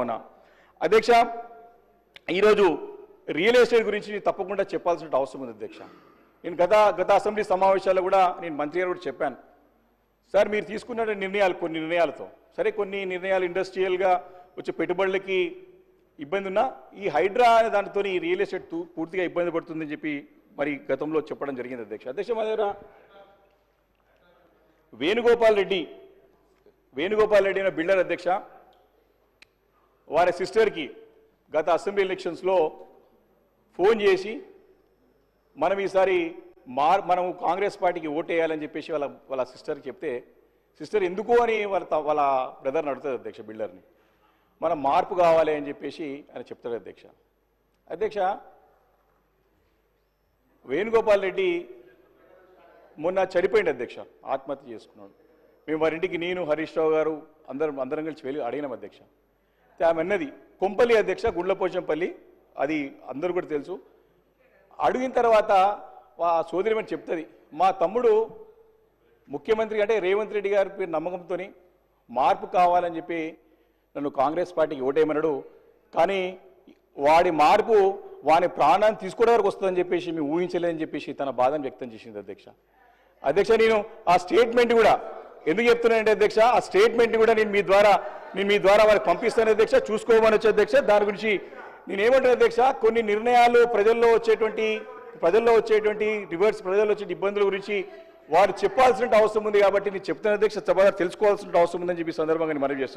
ఉన్నా. అధ్యక్ష, ఈరోజు రియల్ ఎస్టేట్ గురించి తప్పకుండా చెప్పాల్సిన అవసరం ఉంది అధ్యక్ష. నేను గత అసెంబ్లీ సమావేశాల్లో కూడా నేను మంత్రి గారు కూడా చెప్పాను, సార్ మీరు తీసుకున్న నిర్ణయాలు కొన్ని నిర్ణయాలతో సరే కొన్ని నిర్ణయాలు ఇండస్ట్రియల్గా వచ్చే పెట్టుబడులకి ఇబ్బంది ఉన్నా ఈ హైడ్రా అనే దానితో ఈ రియల్ ఎస్టేట్ పూర్తిగా ఇబ్బంది పడుతుందని చెప్పి మరి గతంలో చెప్పడం జరిగింది అధ్యక్ష. అధ్యక్ష మా దగ్గర వేణుగోపాల్ రెడ్డి అనే బిల్డర్ అధ్యక్ష, వారి సిస్టర్కి గత అసెంబ్లీ ఎలక్షన్స్లో ఫోన్ చేసి మనం ఈసారి మనం కాంగ్రెస్ పార్టీకి ఓటేయాలని చెప్పేసి వాళ్ళ సిస్టర్కి చెప్తే, సిస్టర్ ఎందుకు అని వాళ్ళ బ్రదర్ని అడుగుతుంది అధ్యక్ష, బిల్డర్ని. మనం మార్పు కావాలి అని చెప్పేసి ఆయన చెప్తాడు అధ్యక్ష. అధ్యక్ష, వేణుగోపాల్ రెడ్డి మొన్న చనిపోయింది అధ్యక్ష, ఆత్మహత్య చేసుకున్నాడు. మేము వారింటికి నేను హరీష్ రావు గారు అందరం కలిసి వెళ్ళి అడిగినాం అధ్యక్ష. ఆమె అన్నది కొంపల్లి అధ్యక్ష, గుండ్లపోచంపల్లి, అది అందరూ కూడా తెలుసు. అడిగిన తర్వాత ఆ సోదరిమని చెప్తుంది, మా తమ్ముడు ముఖ్యమంత్రి అంటే రేవంత్ రెడ్డి గారి పేరు నమ్మకంతో మార్పు కావాలని చెప్పి నన్ను కాంగ్రెస్ పార్టీకి ఓటేయమన్నాడు, కానీ వాడి మార్పు వాని ప్రాణాన్ని తీసుకోవడం వరకు వస్తుందని చెప్పేసి మేము ఊహించలేదని చెప్పేసి తన బాధను వ్యక్తం చేసింది అధ్యక్ష. అధ్యక్ష, నేను ఆ స్టేట్మెంట్ కూడా ఎందుకు చెప్తున్నానంటే అధ్యక్ష, ఆ స్టేట్మెంట్ కూడా నేను మీ ద్వారా వారికి పంపిస్తాను అధ్యక్ష, చూసుకోమని వచ్చే అధ్యక్ష. దాని గురించి నేనేమంటాను అధ్యక్ష, కొన్ని నిర్ణయాలు ప్రజల్లో వచ్చేటువంటి ఇబ్బందుల గురించి వారు చెప్పాల్సిన అవసరం ఉంది కాబట్టి నేను చెప్తాను అధ్యక్ష, సభ తెలుసుకోవాల్సిన అవసరం ఉందని చెప్పి సందర్భంగా నేను మనవి చేస్తాను.